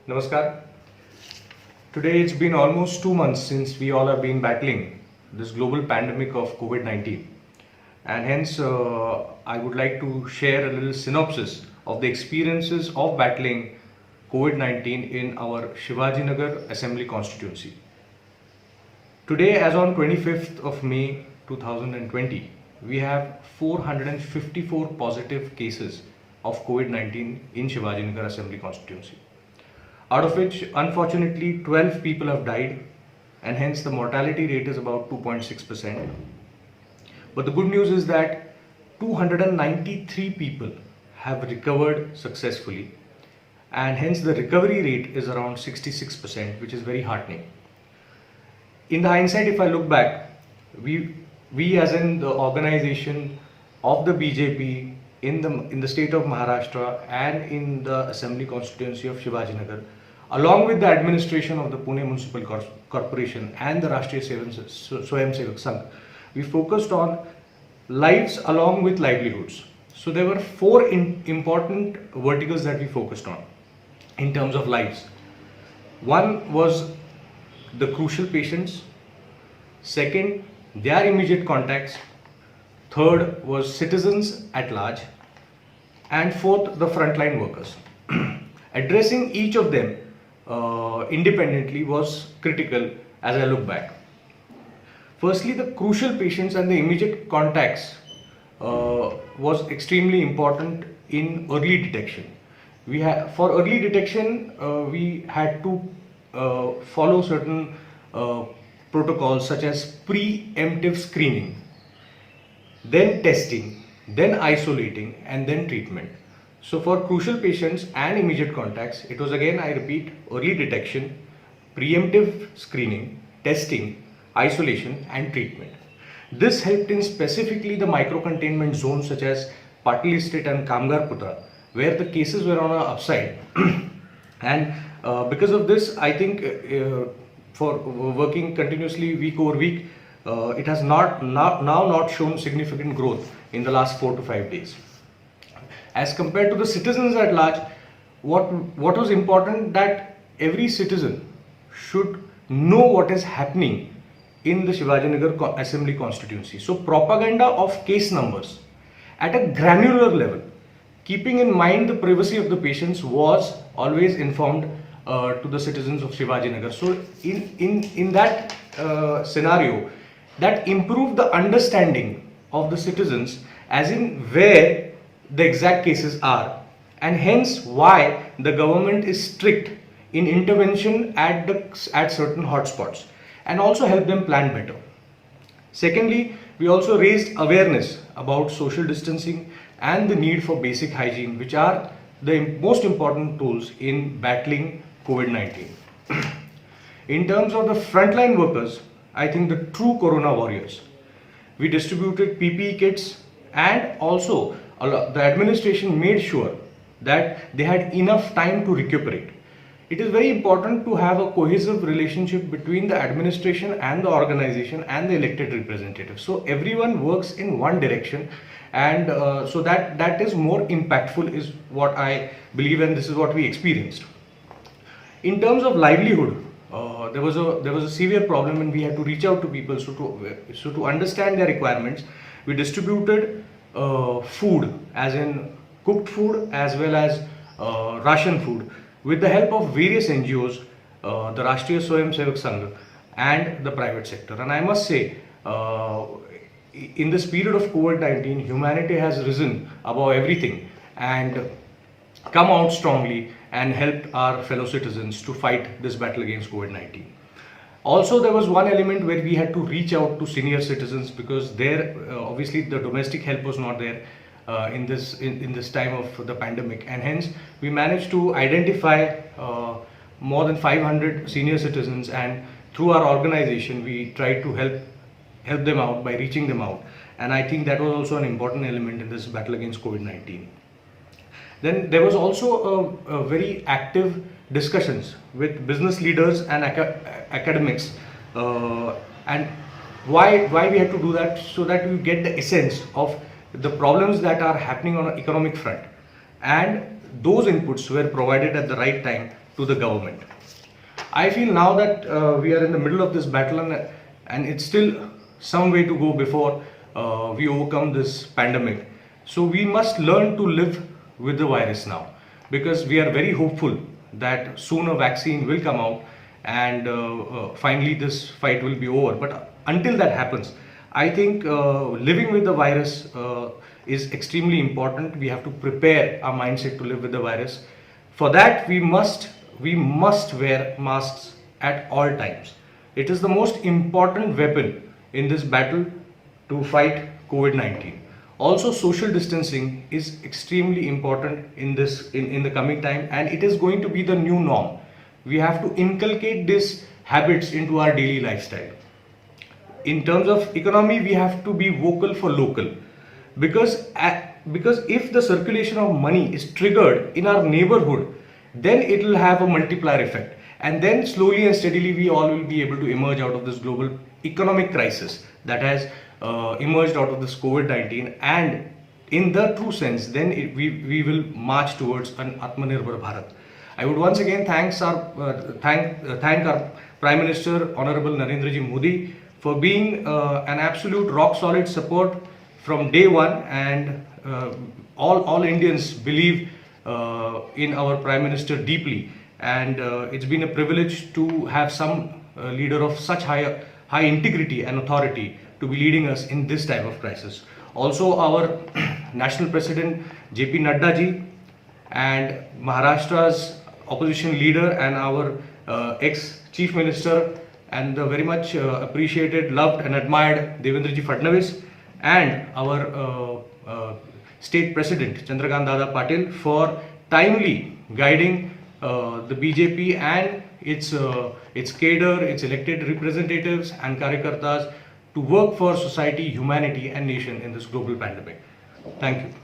Namaskar. Today it's been almost 2 months since we all have been battling this global pandemic of COVID-19, and hence I would like to share a little synopsis of the experiences of battling COVID-19 in our Shivaji Nagar Assembly constituency. Today, as on 25th of May 2020, we have 454 positive cases of COVID-19 in Shivaji Nagar Assembly constituency, out of which unfortunately 12 people have died, and hence the mortality rate is about 2.6%. But the good news is that 293 people have recovered successfully, and hence the recovery rate is around 66%, which is very heartening. In the hindsight, if I look back, we as in the organization of the BJP in the state of Maharashtra and in the assembly constituency of Shivaji Nagar, along with the administration of the Pune Municipal Corporation and the Rashtriya Swayam Sevak Sangh, we focused on lives along with livelihoods. So there were four important verticals that we focused on in terms of lives. One was the crucial patients, second, their immediate contacts, third was citizens at large, and fourth, the frontline workers. Addressing each of them independently was critical as I look back. Firstly, the crucial patients and the immediate contacts was extremely important in early detection. For early detection, we had to follow certain protocols such as preemptive screening, then testing, then isolating, and then treatment. So for crucial patients and immediate contacts, it was again, I repeat, early detection, preemptive screening, testing, isolation, and treatment. This helped in specifically the micro-containment zones such as Patil Estate and Kamgarputra, where the cases were on an upside. And because of this, I think for working continuously week over week, it has not shown significant growth in the last 4 to 5 days. As compared to the citizens at large, what was important that every citizen should know what is happening in the Shivaji Nagar Assembly constituency. So propaganda of case numbers at a granular level, keeping in mind the privacy of the patients, was always informed to the citizens of Shivaji Nagar. So in that scenario, that improved the understanding of the citizens as in where the exact cases are, and hence why the government is strict in intervention at certain hotspots, and also help them plan better. Secondly, we also raised awareness about social distancing and the need for basic hygiene, which are the most important tools in battling COVID-19. In terms of the frontline workers, I think the true corona warriors, we distributed PPE kits, and also the administration made sure that they had enough time to recuperate. It is very important to have a cohesive relationship between the administration and the organization and the elected representatives. So everyone works in one direction, and so that is more impactful is what I believe, and this is what we experienced. In terms of livelihood, there was a severe problem, and we had to reach out to people. So to understand their requirements, we distributed food, as in cooked food as well as ration food, with the help of various NGOs, the Rashtriya Swayam Sevak Sangh, and the private sector. And I must say, in this period of COVID-19, humanity has risen above everything and come out strongly and helped our fellow citizens to fight this battle against COVID-19. Also, there was one element where we had to reach out to senior citizens, because there obviously the domestic help was not there in this time of the pandemic, and hence we managed to identify more than 500 senior citizens, and through our organization we tried to help them out by reaching them out, and I think that was also an important element in this battle against COVID-19. Then there was also a very active discussions with business leaders and academics, and why we had to do that, so that we get the essence of the problems that are happening on an economic front, and those inputs were provided at the right time to the government. I feel now that we are in the middle of this battle, and it's still some way to go before we overcome this pandemic. So we must learn to live with the virus now, because we are very hopeful that soon a vaccine will come out, and finally this fight will be over. But until that happens, I think living with the virus is extremely important. We have to prepare our mindset to live with the virus. For that, we must wear masks at all times. It is the most important weapon in this battle to fight COVID-19. Also, social distancing is extremely important in the coming time, and it is going to be the new norm. We have to inculcate these habits into our daily lifestyle. In terms of economy, we have to be vocal for local, because if the circulation of money is triggered in our neighborhood, then it will have a multiplier effect, and then slowly and steadily we all will be able to emerge out of this global economic crisis that has emerged out of this COVID-19, and in the true sense, then we will march towards an Atmanirbhar Bharat. I would once again thank our Prime Minister Honorable Narendra Ji Modi for being an absolute rock solid support from day one, and all Indians believe in our Prime Minister deeply, and it's been a privilege to have some leader of such high integrity and authority to be leading us in this time of crisis. Also, our National President JP Nadda ji, and Maharashtra's opposition leader, and our ex-Chief Minister, and the very much appreciated, loved and admired Devendra ji Fadnavis, and our State President Chandrakant Dada Patil for timely guiding the BJP and its cadre, its elected representatives and karyakartas to work for society, humanity and nation in this global pandemic. Thank you.